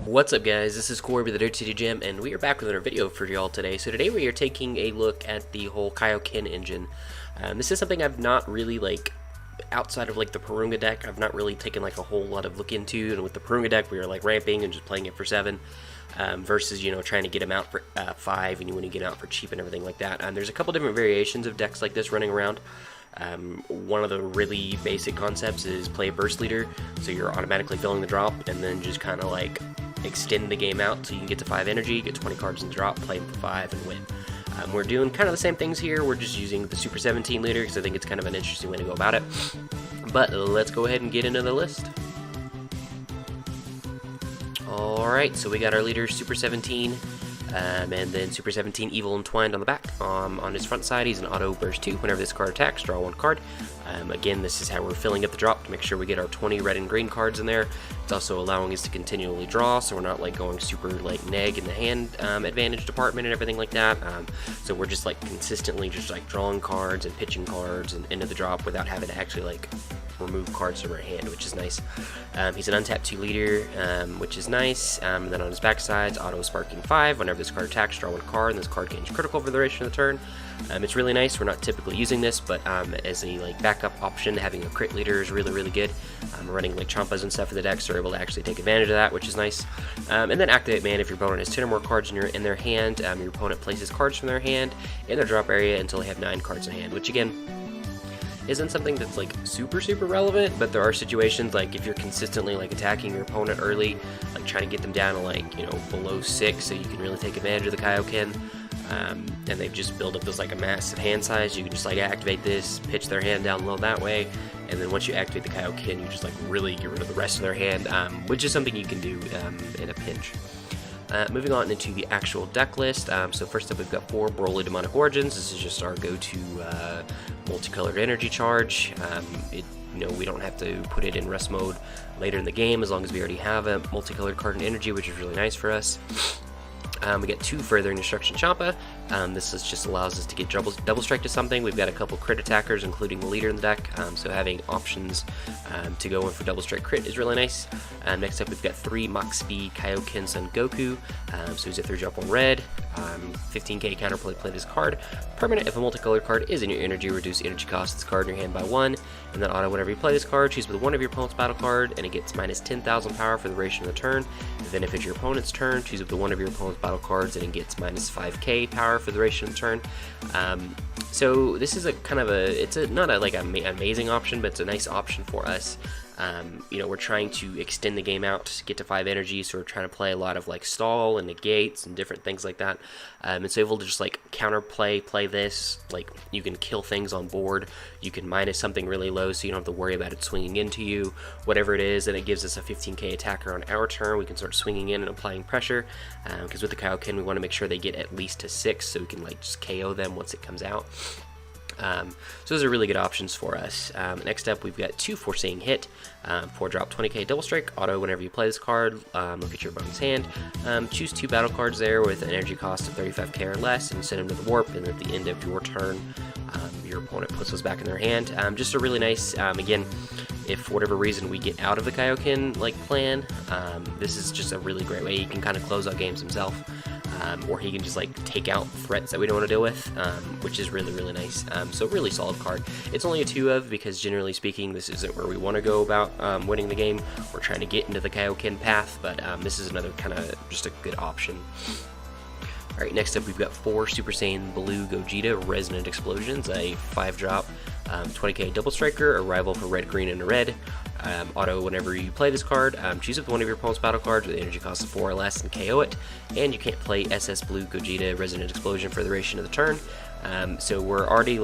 What's up guys, this is Corey with the Dirt City Gym, and we are back with another video for y'all today. So today we are taking a look at the whole Kaio-Ken engine. This is something I've not really, outside of the Porunga deck, I've not really taken a whole lot of look into, and with the Porunga deck we are ramping and just playing it for 7, versus, trying to get them out for 5, and you want to get out for cheap and everything like that. There's a couple different variations of decks like this running around. One of the really basic concepts is play a burst leader, so you're automatically filling the drop and then just kind of extend the game out so you can get to 5 energy, get 20 cards in the drop, play them for 5 and win. We're doing kind of the same things here, we're just using the Super 17 leader because I think it's kind of an interesting way to go about it. But let's go ahead and get into the list. Alright, so we got our leader Super 17. And then Super 17 Evil Entwined on the back. On his front side, he's an auto burst 2. Whenever this card attacks, draw 1 card. Again, this is how we're filling up the drop to make sure we get our 20 red and green cards in there. It's also allowing us to continually draw, so we're not going super neg in the hand advantage department and everything like that. So we're just consistently just drawing cards and pitching cards and into the drop without having to actually remove cards from our hand, which is nice. He's an untapped 2 leader, which is nice. And then on his backside, auto sparking 5. Whenever this card attacks, draw 1 card, and this card gains critical for the duration of the turn. It's really nice. We're not typically using this, but as a backup option, having a crit leader is really good. We're running Champas and stuff for the deck, so we're able to actually take advantage of that, which is nice. And then activate man. If your opponent has 10 or more cards in their hand, your opponent places cards from their hand in their drop area until they have 9 cards in hand, which again isn't something that's super relevant, but there are situations if you're consistently attacking your opponent early, trying to get them down to below 6 so you can really take advantage of the Kaio-Ken. And they've just built up this a massive hand size. You can just activate this, pitch their hand down low that way, and then once you activate the Kaio-Ken, you just really get rid of the rest of their hand, which is something you can do in a pinch. Moving on into the actual deck list, so first up we've got 4 Broly Demonic Origins. This is just our go-to multicolored energy charge. We don't have to put it in rest mode later in the game as long as we already have a multicolored card in energy, which is really nice for us. We get 2 Furthering Destruction Champa. This just allows us to get double strike to something. We've got a couple crit attackers, including the leader in the deck, so having options to go in for double strike crit is really nice. Next up, we've got 3 Mach Speed Kaio-Ken Son Goku. So he's a 3-drop 1 red. 15k counterplay, play this card. Permanent, if a multicolored card is in your energy, reduce the energy cost of this card in your hand by 1. And then auto, whenever you play this card, choose with one of your opponent's battle card, and it gets minus 10,000 power for the duration of the turn. And then if it's your opponent's turn, choose with one of your opponent's battle cards, and it gets minus 5k power for the duration of the turn. So this is not an amazing option, but it's a nice option for us. We're trying to extend the game out to get to 5 energy, so we're trying to play a lot of stall and negates and different things like that. And so able to just counterplay, play this, you can kill things on board, you can minus something really low so you don't have to worry about it swinging into you, whatever it is, and it gives us a 15k attacker on our turn. We can start swinging in and applying pressure, because with the Kaio-Ken we want to make sure they get at least to 6 so we can just KO them once it comes out. So those are really good options for us. Next up, we've got 2 Foreseeing Hit, 4-drop 20k Double Strike, auto whenever you play this card. Look at your opponent's hand, choose 2 battle cards there with an energy cost of 35k or less, and send them to the warp, and at the end of your turn, your opponent puts those back in their hand. Just a really nice, again, if for whatever reason we get out of the Kaio-Ken plan, this is just a really great way. He can kind of close out games himself. Or he can just take out threats that we don't want to deal with, which is really nice. So really solid card. It's only a 2 of, because generally speaking this isn't where we want to go about winning the game. We're trying to get into the Kaio-Ken path, but this is another kind of just a good option. Alright, next up we've got 4 Super Saiyan Blue Gogeta Resonant Explosions, a 5-drop 20k Double Striker, a rival for red, green, and red. Auto, whenever you play this card, choose up one of your opponent's battle cards with an energy cost of 4 or less and KO it. And you can't play SS Blue Gogeta Resonant Explosion for the duration of the turn. So we're already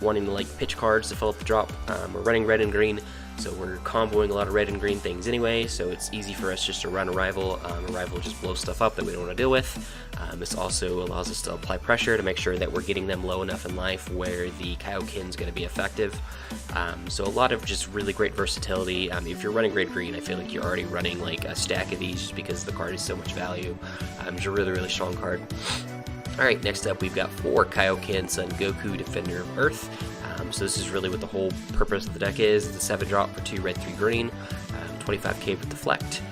wanting to pitch cards to fill up the drop. We're running red and green, so we're comboing a lot of red and green things anyway, so it's easy for us just to run a rival. A rival just blows stuff up that we don't want to deal with. This also allows us to apply pressure to make sure that we're getting them low enough in life where the Kaio-Ken is going to be effective. So a lot of just really great versatility. If you're running red green, I feel like you're already running a stack of these just because the card is so much value. It's a really strong card. Alright, next up we've got 4 Kaio-Ken Son Goku Defender of Earth. So this is really what the whole purpose of the deck is. The 7-drop for 2 red, 3 green, 25k with Deflect,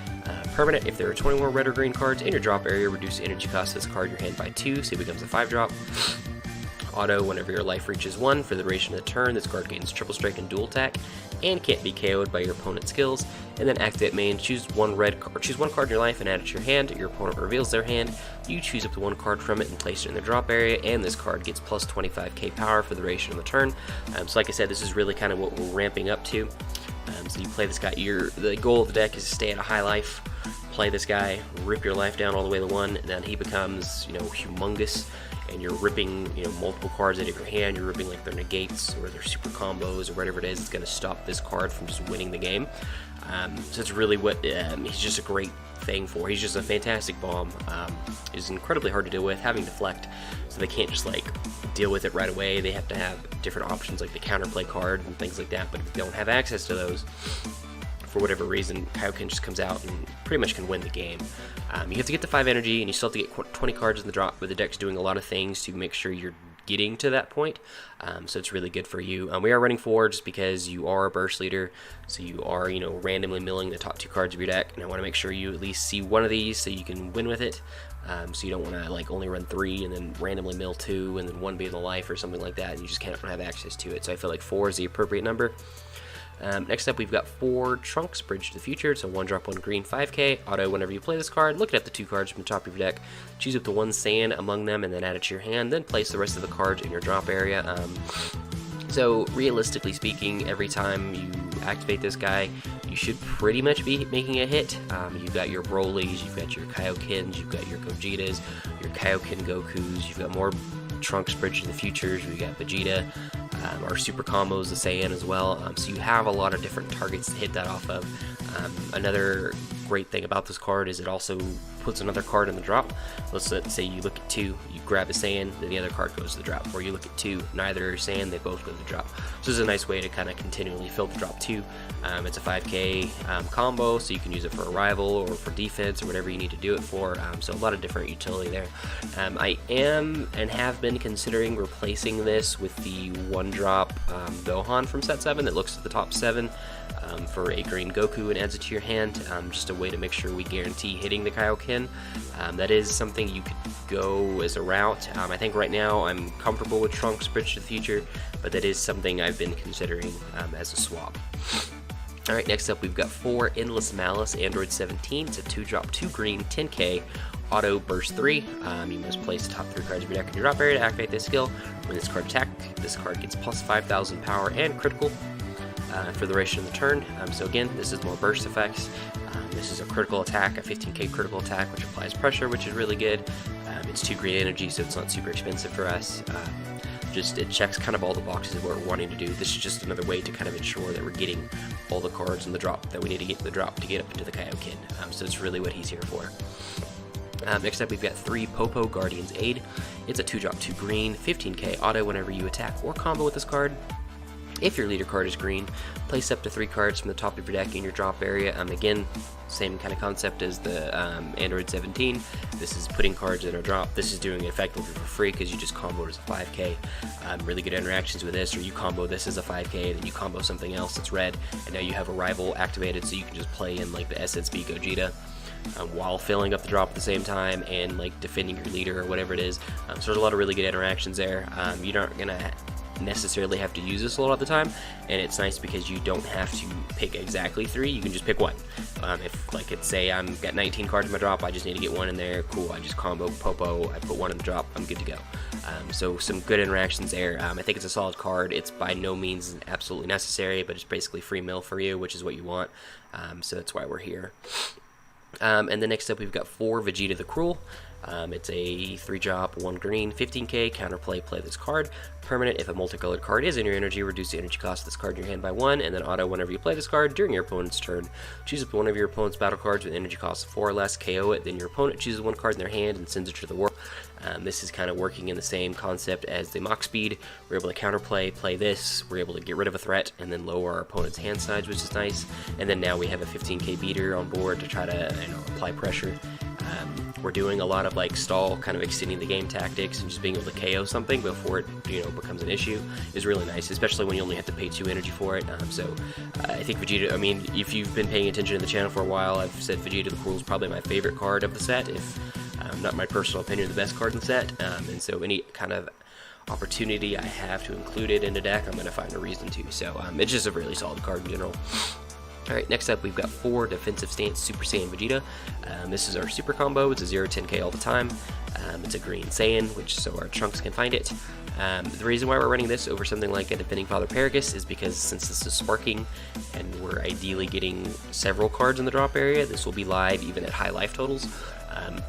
Permanent, if there are 20 more red or green cards in your drop area, reduce the energy cost of this card in your hand by 2, so it becomes a 5-drop. Auto, whenever your life reaches 1 for the duration of the turn, this card gains triple strike and dual attack, and can't be KO'd by your opponent's skills. And then activate main, choose one card in your life and add it to your hand. Your opponent reveals their hand. You choose up to 1 card from it and place it in the drop area, and this card gets plus 25k power for the duration of the turn. So like I said, this is really kind of what we're ramping up to. So you play this guy. The goal of the deck is to stay at a high life. Play this guy, rip your life down all the way to 1, and then he becomes, humongous. And you're ripping, multiple cards out of your hand. You're ripping like their negates or their super combos or whatever it is. It's going to stop this card from just winning the game. So it's really what he's just a great thing for. He's just a fantastic bomb. He's incredibly hard to deal with, having deflect, so they can't just like deal with it right away. They have to have different options like the counterplay card and things like that. But if they don't have access to those, for whatever reason, Kaio-Ken just comes out and pretty much can win the game. You have to get the 5 energy, and you still have to get 20 cards in the drop, but the deck's doing a lot of things to make sure you're getting to that point. So it's really good for you. We are running 4 just because you are a burst leader, so you are, randomly milling the top 2 cards of your deck, and I want to make sure you at least see one of these so you can win with it. So you don't want to like only run 3 and then randomly mill 2 and then 1 be in the life or something like that, and you just can't have access to it. So I feel like 4 is the appropriate number. Next up, we've got 4 Trunks, Bridge to the Future. So 1 drop, 1 green, 5k. Auto, whenever you play this card, look at the 2 cards from the top of your deck, choose up to 1 sand among them, and then add it to your hand. Then place the rest of the cards in your drop area. So realistically speaking, every time you activate this guy, you should pretty much be making a hit. You've got your Brolys, you've got your Kaio-Kens, you've got your Gojitas, your Kaio-Ken Gokus, you've got more Trunks, Bridge to the Futures, we got Vegeta, our super combos, the Saiyan as well. So you have a lot of different targets to hit that off of. Another great thing about this card is it also puts another card in the drop. Let's say you look at 2, you grab a Saiyan, then the other card goes to the drop. Or you look at 2, neither are Saiyan, they both go to the drop. So this is a nice way to kind of continually fill the drop too. It's a 5k combo, so you can use it for a rival or for defense or whatever you need to do it for. So a lot of different utility there. I am and have been considering replacing this with the 1-drop Gohan from set 7 that looks at the top 7 for a green Goku and adds it to your hand. Just a way to make sure we guarantee hitting the Kaio-Ken. That is something you could go as a route. I think right now I'm comfortable with Trunks Bridge to the Future, but that is something I've been considering as a swap. Alright, next up we've got 4 Endless Malice, Android 17. It's a 2-drop, 2 green, 10k. Auto burst 3. You must place the top 3 cards of your deck in your drop area to activate this skill. When this card attacks, this card gets plus 5,000 power and critical for the duration of the turn. So again, this is more burst effects. This is a critical attack, a 15k critical attack, which applies pressure, which is really good. It's 2 green energy, so it's not super expensive for us. It checks kind of all the boxes of what we're wanting to do. This is just another way to kind of ensure that we're getting all the cards in the drop that we need to get in the drop to get up into the Kaio-Ken. So it's really what he's here for. Next up, we've got 3 Popo Guardian's Aid. It's a 2-drop, 2 green, 15k auto whenever you attack or combo with this card. If your leader card is green, place up to 3 cards from the top of your deck in your drop area. Again, same kind of concept as the Android 17. This is putting cards in a drop. This is doing it effectively for free because you just combo it as a 5k. Really good interactions with this, or you combo this as a 5k, then you combo something else that's red, and now you have a rival activated, so you can just play in like the SSB Gogeta while filling up the drop at the same time and like defending your leader or whatever it is. So there's a lot of really good interactions there. You're not gonna necessarily have to use this a lot of the time, and it's nice because you don't have to pick exactly 3, you can just pick 1. If like it's say I'm got 19 cards in my drop, I just need to get 1 in there, cool, I just combo Popo, I put 1 in the drop, I'm good to go. So some good interactions there. I think it's a solid card. It's by no means absolutely necessary, but it's basically free mill for you, which is what you want. So that's why we're here. And then next up we've got 4 Vegeta the Cruel. It's a 3-drop, 1 green, 15k, counterplay, play this card. Permanent, if a multicolored card is in your energy, reduce the energy cost of this card in your hand by 1, and then auto whenever you play this card during your opponent's turn. Choose up one of your opponent's battle cards with energy cost of 4 or less, KO it, then your opponent chooses 1 card in their hand and sends it to the war. This is kind of working in the same concept as the Mach Speed. We're able to counterplay, play this, we're able to get rid of a threat, and then lower our opponent's hand size, which is nice. And then now we have a 15k beater on board to try to apply pressure. we're doing a lot of like stall, kind of extending the game tactics, and just being able to KO something before it becomes an issue is really nice, especially when you only have to pay 2 energy for it. So I think Vegeta, I mean, if you've been paying attention to the channel for a while, I've said Vegeta the Cruel is probably my favorite card of the set, if not my personal opinion, the best card in the set. And so any kind of opportunity I have to include it in a deck, I'm going to find a reason to. So it's just a really solid card in general. Alright, next up we've got 4 Defensive Stance Super Saiyan Vegeta. This is our super combo. It's a 0-10k all the time. It's a green Saiyan, so our Trunks can find it. The reason why we're running this over something like a Defending Father Paragus is because since this is sparking and we're ideally getting several cards in the drop area, this will be live even at high life totals.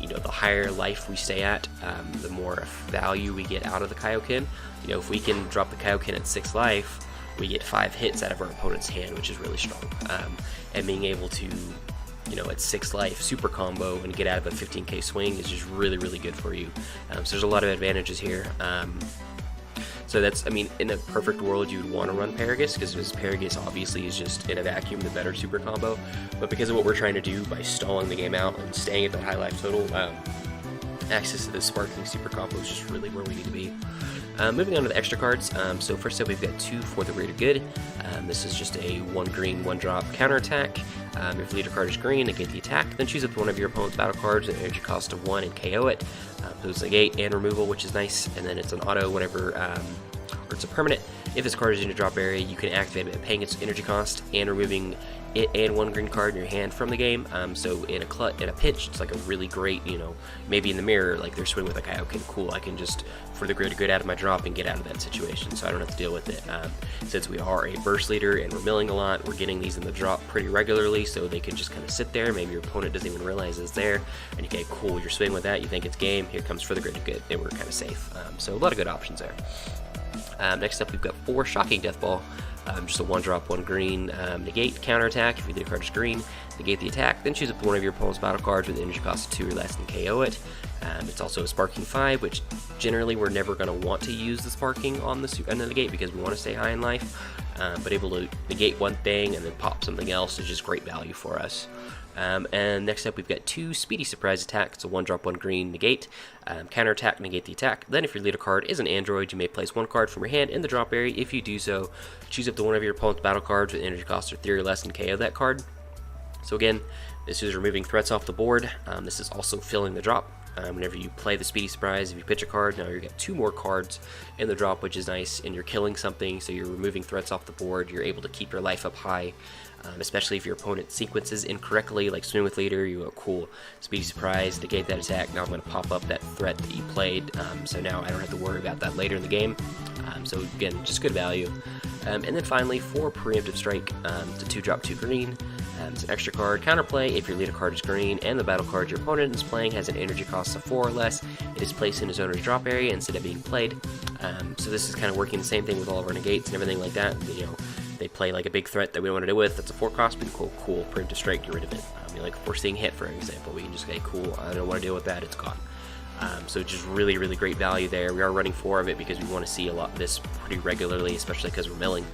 The higher life we stay at, the more value we get out of the Kaio-Ken. If we can drop the Kaio-Ken at 6 life, we get 5 hits out of our opponent's hand, which is really strong. And being able to, at 6 life super combo and get out of a 15k swing is just really, really good for you. So there's a lot of advantages here. So that's, I mean, in a perfect world, you would want to run Paragus, because Paragus obviously is just, in a vacuum, the better super combo. But because of what we're trying to do by stalling the game out and staying at that high life total, access to the sparking super combo is just really where we need to be. Moving on to the extra cards, so first up we've got 2 for the greater good. This is just a 1 green, 1 drop counterattack. If the leader card is green, negate the attack, then choose up one of your opponent's battle cards at an energy cost of 1 and KO it. So it's negate and removal, which is nice, and then it's an auto whenever, or it's a permanent. If this card is in your drop area, you can activate it by paying its energy cost and removing it and 1 green card in your hand from the game. So in a pinch, it's like a really great, maybe in the mirror, like they're swimming with a Kaio-Ken, cool, I can just, for the greater good, out of my drop and get out of that situation, so I don't have to deal with it. Since we are a burst leader and we're milling a lot, we're getting these in the drop pretty regularly, so they can just kind of sit there. Maybe your opponent doesn't even realize it's there, and okay, cool, you're swinging with that, you think it's game, here comes for the greater good, and we're kind of safe. So a lot of good options there. Next up, we've got 4 Shocking Death Ball. Just a 1 drop, 1 green, negate, counterattack. If either card is green, negate the attack, then choose up one of your opponent's battle cards with an energy cost of 2 or less and KO it. It's also a sparking 5, which generally we're never going to want to use the sparking on the negate because we want to stay high in life. But able to negate one thing and then pop something else is just great value for us. And next up we've got 2 Speedy Surprise Attack. It's a 1 drop, 1 green, negate, counterattack, negate the attack. Then if your leader card is an android, you may place 1 card from your hand in the drop area. If you do so, choose up to one of your opponent's battle cards with energy cost of 3 or less and KO that card. So again, this is removing threats off the board. This is also filling the drop. Whenever you play the Speedy Surprise, if you pitch a card, now you get 2 more cards in the drop, which is nice, and you're killing something, so you're removing threats off the board. You're able to keep your life up high, especially if your opponent sequences incorrectly, like Swim with Leader. You go, cool, Speedy Surprise, negate that attack, now I'm going to pop up that threat that you played, so now I don't have to worry about that later in the game. So again, just good value. And then finally, 4 Preemptive Strike. It's a 2 drop, 2 green. It's an extra card. Counterplay, if your leader card is green and the battle card your opponent is playing has an energy cost of 4 or less, it is placed in his owner's drop area instead of being played. So this is kind of working the same thing with all of our negates and everything like that. They play like a big threat that we don't want to deal with. That's a 4 cost, but cool, Preemptive Strike, get rid of it. Like Forcing Hit, for example, we can just say, cool, I don't want to deal with that, it's gone. So just really, really great value there. We are running 4 of it because we want to see a lot of this pretty regularly, especially because we're milling.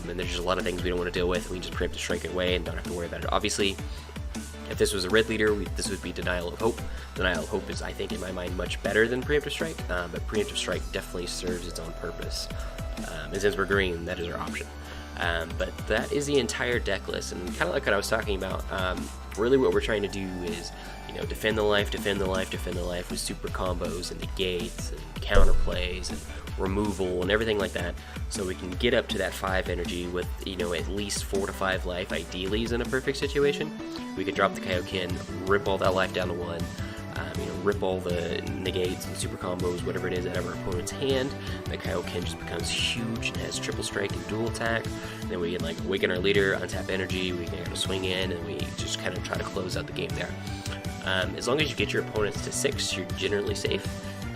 And there's just a lot of things we don't want to deal with, and we just preemptive strike it away and don't have to worry about it. Obviously, if this was a red leader, this would be Denial of Hope. Denial of Hope is, I think, in my mind, much better than Preemptive Strike, but Preemptive Strike definitely serves its own purpose. And since we're green, that is our option. But that is the entire deck list, and kind of like what I was talking about, really what we're trying to do is, defend the life with super combos and negates and counterplays and removal and everything like that, so we can get up to that 5 energy with, at least 4 to 5 life, ideally is in a perfect situation. We could drop the Kaio-Ken, rip all that life down to 1, rip all the negates and super combos, whatever it is, out of our opponent's hand. The Kaio-Ken just becomes huge and has triple strike and dual attack. And then we can awaken our leader, untap energy, we can swing in, and we just kind of try to close out the game there. As long as you get your opponents to 6, you're generally safe.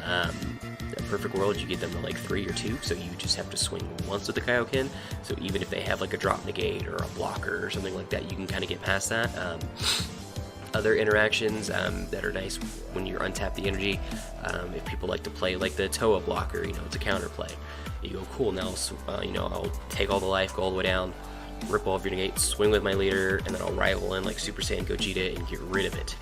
In a perfect world, you get them to 3 or 2, so you just have to swing once with the Kaio-Ken. So even if they have a drop negate or a blocker or something like that, you can kind of get past that. Other interactions that are nice when you're untap the energy, if people like to play the Toa blocker, it's a counterplay. You go, cool, now I'll take all the life, go all the way down, rip all of your negates, swing with my leader, and then I'll rival in Super Saiyan Gogeta and get rid of it.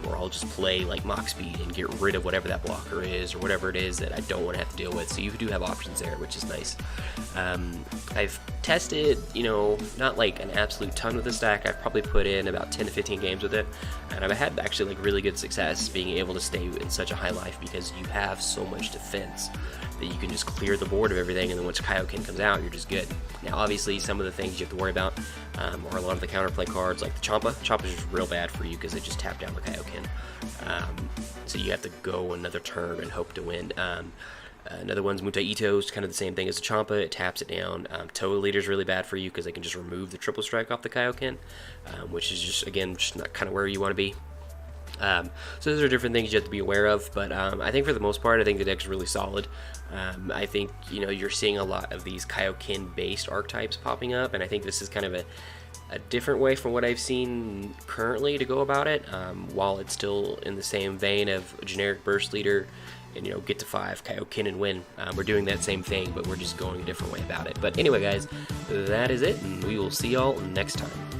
or I'll just play like Mach Speed and get rid of whatever that blocker is, or whatever it is that I don't want to have to deal with. So you do have options there, which is nice. I've tested, not like an absolute ton with the stack. I've probably put in about 10 to 15 games with it, and I've had actually like really good success being able to stay in such a high life, because you have so much defense that you can just clear the board of everything, and then once Kaio-Ken comes out, you're just good. Now, obviously, some of the things you have to worry about are a lot of the counterplay cards, like the Champa. Champa's just real bad for you because it just tapped down the Kaio-Ken. So you have to go another turn and hope to win. Another one's Mutai Ito's, kind of the same thing as the Champa. It taps it down. Toa Leader's really bad for you because they can just remove the triple strike off the Kaio-Ken, which is just, again, just not kind of where you want to be. So those are different things you have to be aware of, but I think for the most part, I think the deck's really solid. I think, you're seeing a lot of these Kaio-Ken based archetypes popping up, and I think this is kind of a different way from what I've seen currently to go about it, while it's still in the same vein of a generic burst leader and, get to 5 Kaio-Ken and win. We're doing that same thing, but we're just going a different way about it. But anyway, guys, that is it, and we will see y'all next time.